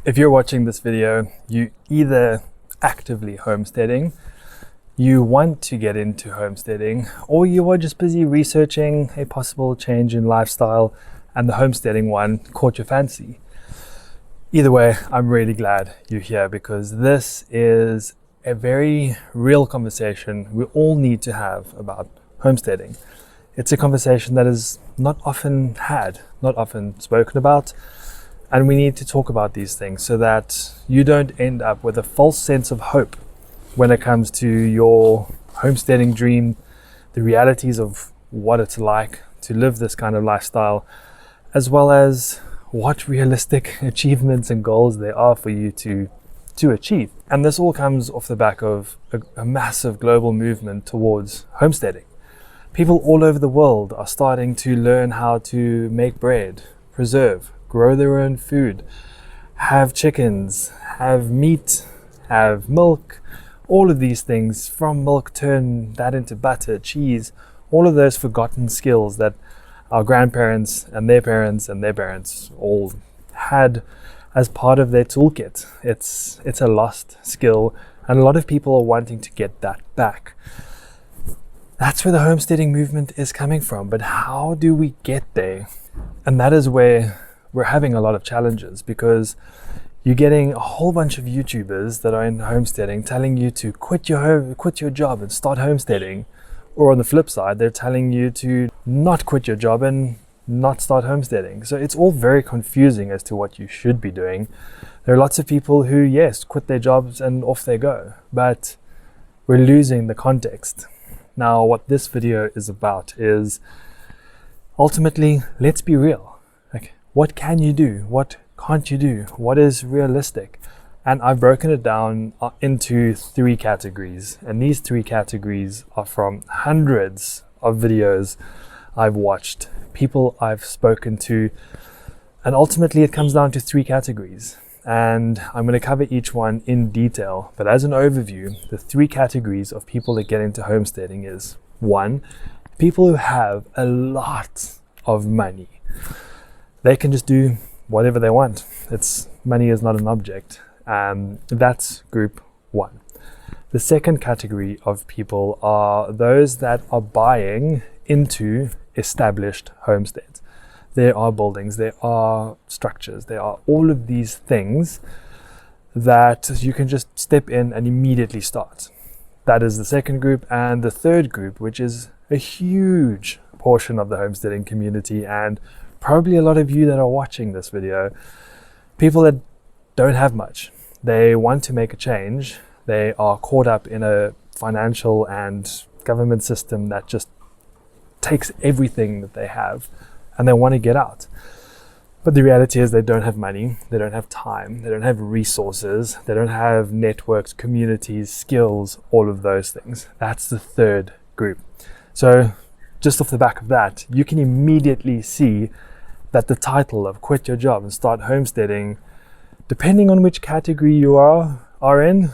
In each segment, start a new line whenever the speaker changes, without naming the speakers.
If you're watching this video, you either actively homesteading, you want to get into homesteading, or you are just busy researching a possible change in lifestyle and the homesteading one caught your fancy. Either way, I'm really glad you're here because this is a very real conversation we all need to have about homesteading. It's a conversation that is not often had, not often spoken about, and we need to talk about these things so that you don't end up with a false sense of hope when it comes to your homesteading dream, the realities of what it's like to live this kind of lifestyle, as well as what realistic achievements and goals there are for you to achieve. And this all comes off the back of a massive global movement towards homesteading. People all over the world are starting to learn how to make bread, preserve, grow their own food, have chickens, have meat, have milk, all of these things. From milk, turn that into butter, cheese, all of those forgotten skills that our grandparents and their parents and their parents all had as part of their toolkit. It's a lost skill, and a lot of people are wanting to get that back. That's where the homesteading movement is coming from, but how do we get there? And that is where we're having a lot of challenges, because you're getting a whole bunch of YouTubers that are in homesteading telling you to quit your job and start homesteading. Or on the flip side, they're telling you to not quit your job and not start homesteading. So it's all very confusing as to what you should be doing. There are lots of people who, yes, quit their jobs and off they go, but we're losing the context. Now, what this video is about is ultimately, let's be real. Like, what can you do? What can't you do? What is realistic? And I've broken it down into 3 categories. And these 3 categories are from hundreds of videos I've watched, people I've spoken to, and ultimately it comes down to 3 categories. And I'm going to cover each one in detail. But as an overview, the 3 categories of people that get into homesteading is 1, people who have a lot of money. They can just do whatever they want. Money is not an object. That's group 1. The second category of people are those that are buying into established homesteads. There are buildings, there are structures, there are all of these things that you can just step in and immediately start. That is the second group. And the third group, which is a huge portion of the homesteading community, and probably a lot of you that are watching this video, people that don't have much. They want to make a change. They are caught up in a financial and government system that just takes everything that they have, and they want to get out. But the reality is they don't have money, they don't have time, they don't have resources, they don't have networks, communities, skills, all of those things. That's the third group. So just off the back of that, you can immediately see that the title of Quit Your Job and Start Homesteading, depending on which category you are in,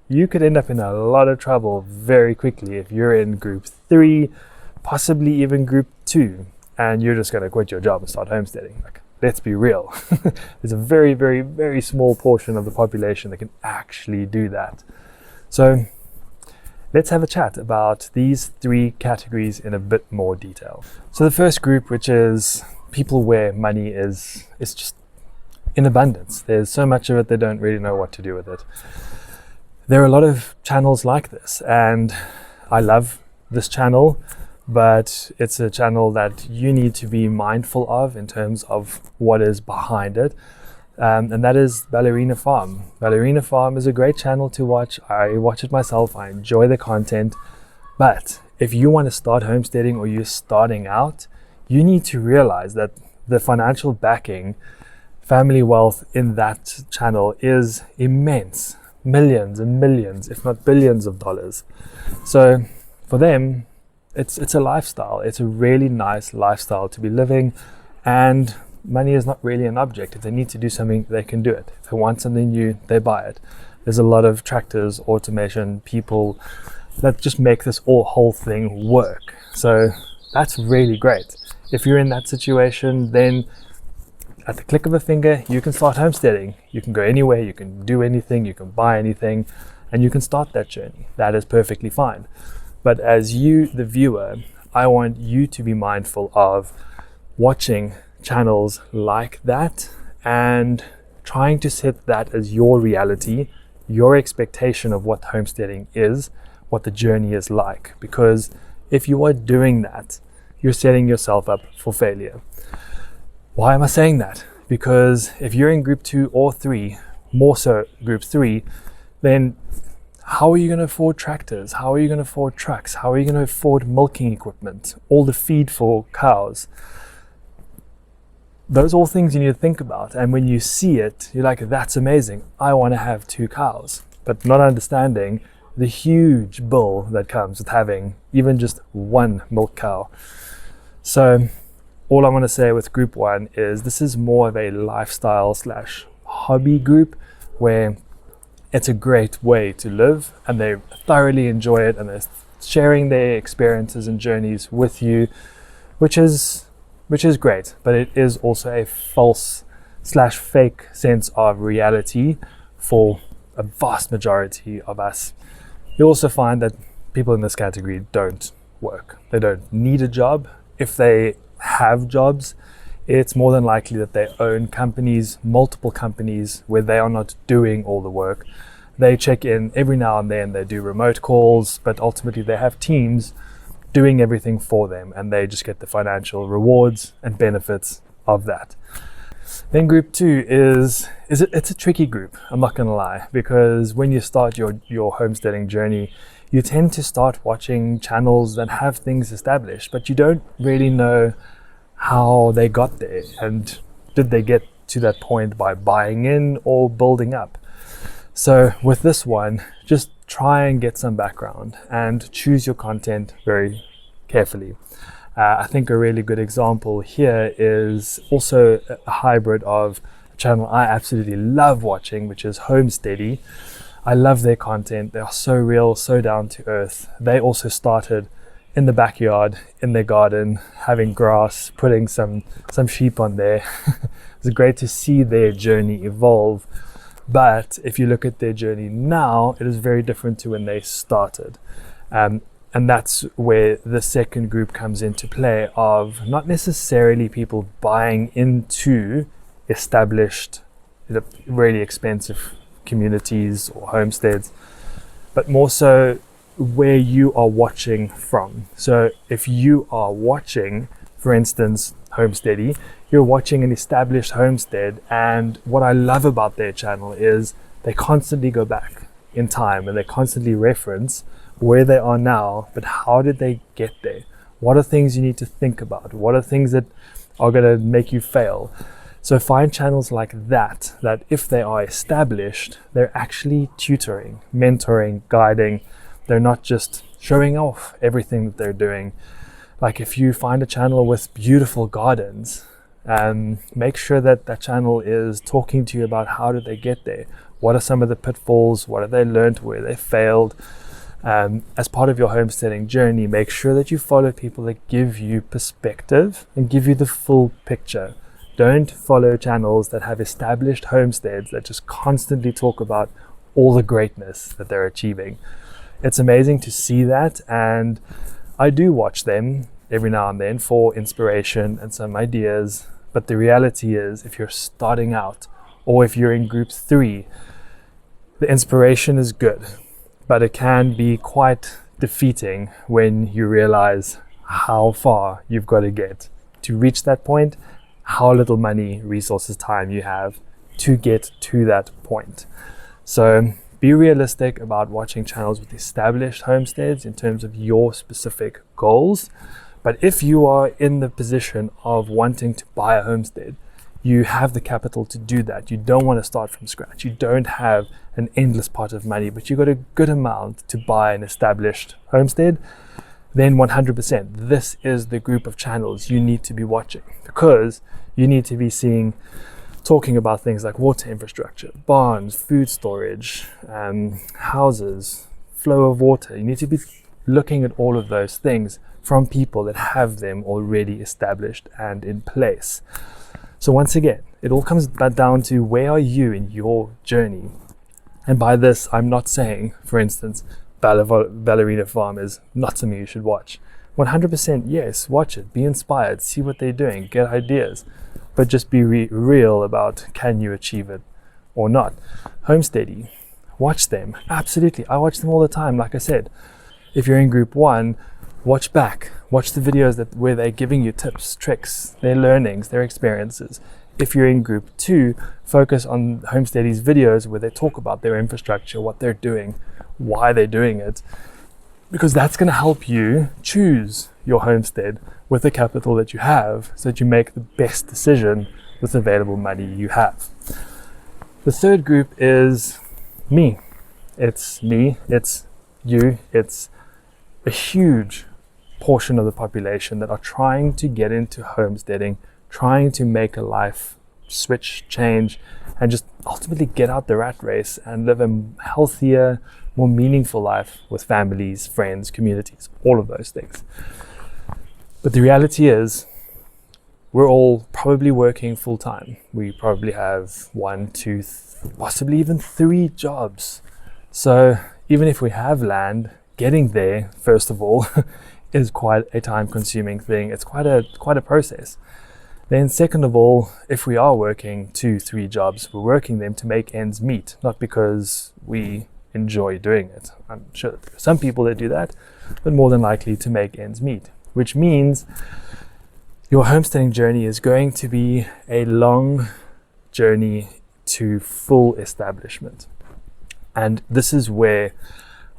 you could end up in a lot of trouble very quickly if you're in group 3, possibly even group 2, and you're just going to quit your job and start homesteading. Like, let's be real. There's a very, very, very small portion of the population that can actually do that. So let's have a chat about these 3 categories in a bit more detail. So the first group, which is people where money is just in abundance. There's so much of it, they don't really know what to do with it. There are a lot of channels like this, and I love this channel, but it's a channel that you need to be mindful of in terms of what is behind it. And that is Ballerina Farm. Ballerina Farm is a great channel to watch. I watch it myself. I enjoy the content. But if you want to start homesteading or you're starting out, you need to realize that the financial backing, family wealth in that channel is immense. Millions and millions, if not billions of dollars. So for them, it's a lifestyle. It's a really nice lifestyle to be living, and money is not really an object. If they need to do something, they can do it. If they want something new, they buy it. There's a lot of tractors, automation, people that just make this whole thing work. So that's really great. If you're in that situation, then at the click of a finger, you can start homesteading. You can go anywhere, you can do anything, you can buy anything, and you can start that journey. That is perfectly fine. But as you, the viewer, I want you to be mindful of watching channels like that and trying to set that as your reality, your expectation of what homesteading is, what the journey is like. Because if you are doing that, you're setting yourself up for failure. Why am I saying that? Because if you're in group 2 or 3, more so group 3, then how are you going to afford tractors? How are you going to afford trucks? How are you going to afford milking equipment? All the feed for cows? Those are all things you need to think about. And when you see it, you're like, that's amazing. I want to have 2 cows. But not understanding the huge bill that comes with having even just 1 milk cow. So all I want to say with group 1 is this is more of a lifestyle / hobby group where it's a great way to live and they thoroughly enjoy it and they're sharing their experiences and journeys with you, which is great, but it is also a false / fake sense of reality for a vast majority of us. You'll also find that people in this category don't work. They don't need a job. If they have jobs, it's more than likely that they own companies, multiple companies, where they are not doing all the work. They check in every now and then, they do remote calls, but ultimately they have teams doing everything for them and they just get the financial rewards and benefits of that. Then group 2 it's a tricky group, I'm not gonna lie, because when you start your homesteading journey, you tend to start watching channels that have things established, but you don't really know how they got there and did they get to that point by buying in or building up. So with this one, just try and get some background and choose your content very carefully. I think a really good example here is also a hybrid of a channel I absolutely love watching, which is Homesteading. I love their content. They are so real, so down to earth. They also started in the backyard, in their garden, having grass, putting some sheep on there. It's great to see their journey evolve. But if you look at their journey now, it is very different to when they started. And that's where the second group comes into play of not necessarily people buying into established, really expensive communities or homesteads, but more so where you are watching from. So if you are watching, for instance, Homesteading, you're watching an established homestead, and what I love about their channel is they constantly go back in time and they constantly reference where they are now, but how did they get there? What are things you need to think about? What are things that are going to make you fail? So find channels like that if they are established, they're actually tutoring, mentoring, guiding. They're not just showing off everything that they're doing. Like if you find a channel with beautiful gardens, make sure that that channel is talking to you about how did they get there? What are some of the pitfalls? What have they learned? Where they failed? As part of your homesteading journey, make sure that you follow people that give you perspective and give you the full picture. Don't follow channels that have established homesteads that just constantly talk about all the greatness that they're achieving. It's amazing to see that, and I do watch them every now and then for inspiration and some ideas, but the reality is if you're starting out or if you're in group 3, the inspiration is good, but it can be quite defeating when you realize how far you've got to get to reach that point, how little money, resources, time you have to get to that point. So be realistic about watching channels with established homesteads in terms of your specific goals. But if you are in the position of wanting to buy a homestead, you have the capital to do that. You don't want to start from scratch. You don't have an endless pot of money, but you've got a good amount to buy an established homestead, then 100%, this is the group of channels you need to be watching, because you need to be talking about things like water infrastructure, barns, food storage, houses, flow of water. You need to be looking at all of those things from people that have them already established and in place. So once again, it all comes back down to where are you in your journey? And by this, I'm not saying, for instance, Ballerina Farm is not something you should watch. 100% yes, watch it, be inspired, see what they're doing, get ideas, but just be real about can you achieve it or not. Homesteading, watch them, absolutely. I watch them all the time, like I said. If you're in group 1, watch back, watch the videos where they're giving you tips, tricks, their learnings, their experiences. If you're in group 2, focus on Homesteading's videos where they talk about their infrastructure, what they're doing, why they're doing it, because that's going to help you choose your homestead with the capital that you have so that you make the best decision with the available money you have. The third group is me. It's me, it's you, it's a huge portion of the population that are trying to get into homesteading, trying to make a life switch, change, and just ultimately get out the rat race and live a healthier, more meaningful life with families, friends, communities, all of those things. But the reality is, we're all probably working full time. We probably have 1, 2, possibly even 3 jobs. So even if we have land, getting there, first of all, is quite a time-consuming thing. It's quite a process. Then second of all, if we are working 2, 3 jobs, we're working them to make ends meet, not because we enjoy doing it. I'm sure there are some people that do that, but more than likely to make ends meet, which means your homesteading journey is going to be a long journey to full establishment. And this is where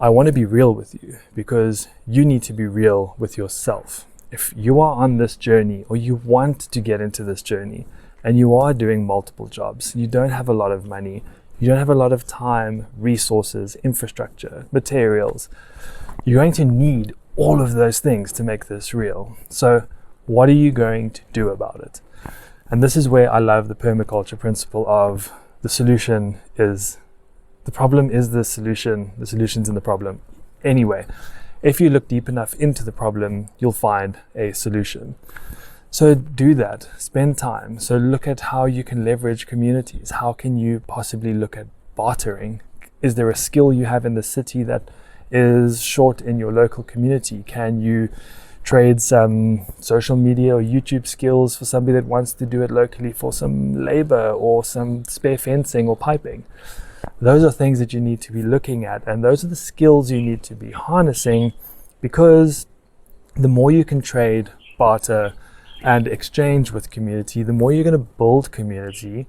I want to be real with you, because you need to be real with yourself. If you are on this journey, or you want to get into this journey, and you are doing multiple jobs, you don't have a lot of money, you don't have a lot of time, resources, infrastructure, materials, you're going to need all of those things to make this real. So what are you going to do about it? And this is where I love the permaculture principle of the solution is the problem is the solution's in the problem. Anyway, if you look deep enough into the problem, you'll find a solution. So do that, spend time. So look at how you can leverage communities. How can you possibly look at bartering? Is there a skill you have in the city that is short in your local community? Can you trade some social media or YouTube skills for somebody that wants to do it locally for some labor or some spare fencing or piping? Those are things that you need to be looking at, and those are the skills you need to be harnessing, because the more you can trade, barter, and exchange with community, the more you're going to build community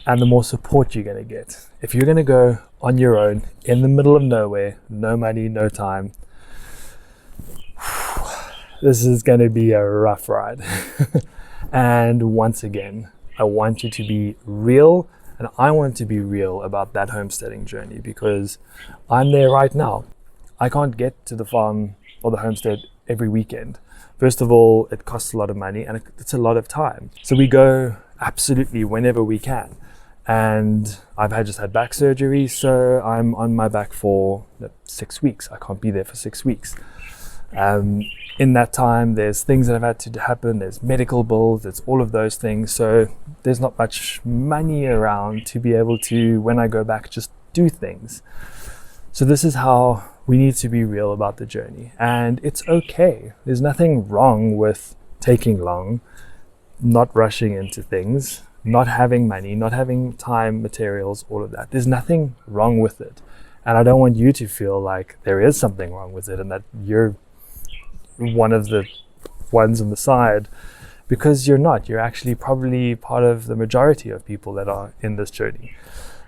and the more support you're going to get. If you're going to go on your own in the middle of nowhere, no money, no time, this is going to be a rough ride. And once again, I want you to be real, and I want to be real about that homesteading journey, because I'm there right now. I can't get to the farm or the homestead every weekend. First of all, it costs a lot of money and it's a lot of time. So we go absolutely whenever we can. And I've just had back surgery, so I'm on my back for 6 weeks. I can't be there for 6 weeks. In that time, there's things that have had to happen. There's medical bills, there's all of those things. So there's not much money around to be able to, when I go back, just do things. So this is how we need to be real about the journey. And it's okay. There's nothing wrong with taking long, not rushing into things, not having money, not having time, materials, all of that. There's nothing wrong with it. And I don't want you to feel like there is something wrong with it and that you're one of the ones on the side, because you're not. You're actually probably part of the majority of people that are in this journey.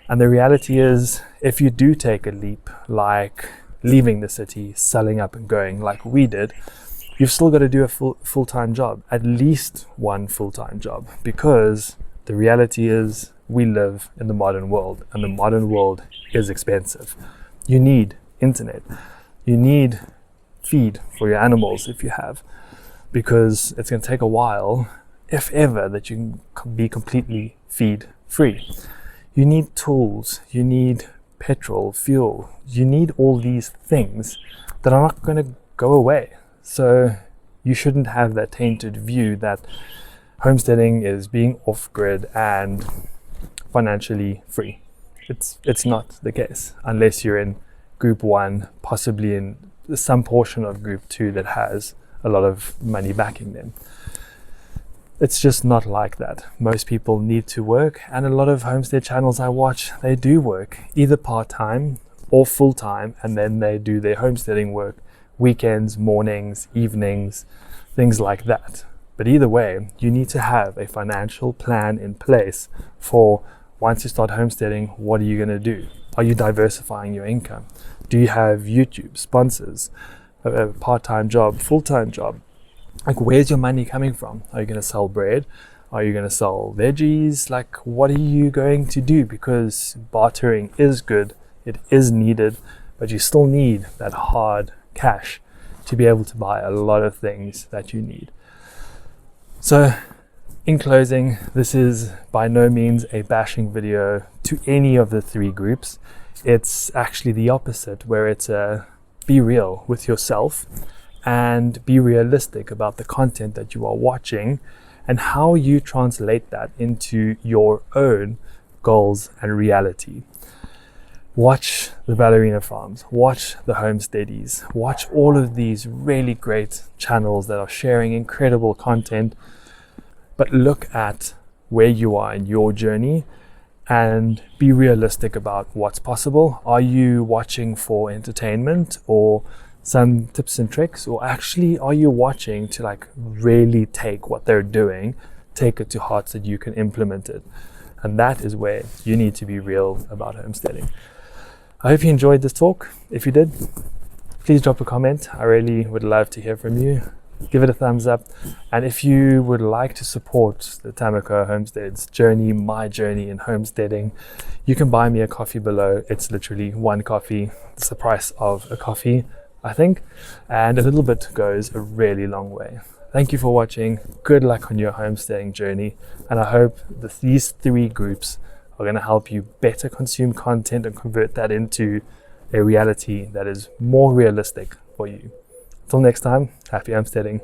And the reality is, if you do take a leap, like leaving the city, selling up and going like we did, you've still got to do a full-time job, at least one full-time job, because the reality is we live in the modern world, and the modern world is expensive. You need internet. You need feed for your animals if you have, because it's going to take a while, if ever, that you can be completely feed free. You need tools, you need petrol, fuel, you need all these things that are not going to go away. So you shouldn't have that tainted view that homesteading is being off-grid and financially free. It's not the case unless you're in group 1, possibly in some portion of group 2 that has a lot of money backing them. It's just not like that. Most people need to work, and a lot of homestead channels I watch, they do work either part-time or full-time, and then they do their homesteading work weekends, mornings, evenings, things like that. But either way, you need to have a financial plan in place for once you start homesteading, what are you going to do? Are you diversifying your income? Do you have YouTube sponsors, a part-time job, full-time job? Like, where's your money coming from? Are you going to sell bread? Are you going to sell veggies? Like, what are you going to do? Because bartering is good, it is needed, but you still need that hard cash to be able to buy a lot of things that you need. So, in closing, this is by no means a bashing video to any of the 3 groups. It's actually the opposite, where it's be real with yourself and be realistic about the content that you are watching and how you translate that into your own goals and reality. Watch the ballerina farms, watch the homesteadies, watch all of these really great channels that are sharing incredible content, but look at where you are in your journey and be realistic about what's possible. Are you watching for entertainment or some tips and tricks, or actually are you watching to like really take what they're doing, take it to heart so that you can implement it? And that is where you need to be real about homesteading. I hope you enjoyed this talk. If you did, please drop a comment. I really would love to hear from you. Give it a thumbs up. And if you would like to support the Tamako Homestead's journey, my journey in homesteading, you can buy me a coffee below. It's literally 1 coffee. It's the price of a coffee, I think. And a little bit goes a really long way. Thank you for watching. Good luck on your homesteading journey. And I hope that these 3 groups are going to help you better consume content and convert that into a reality that is more realistic for you. Until next time, happy homesteading.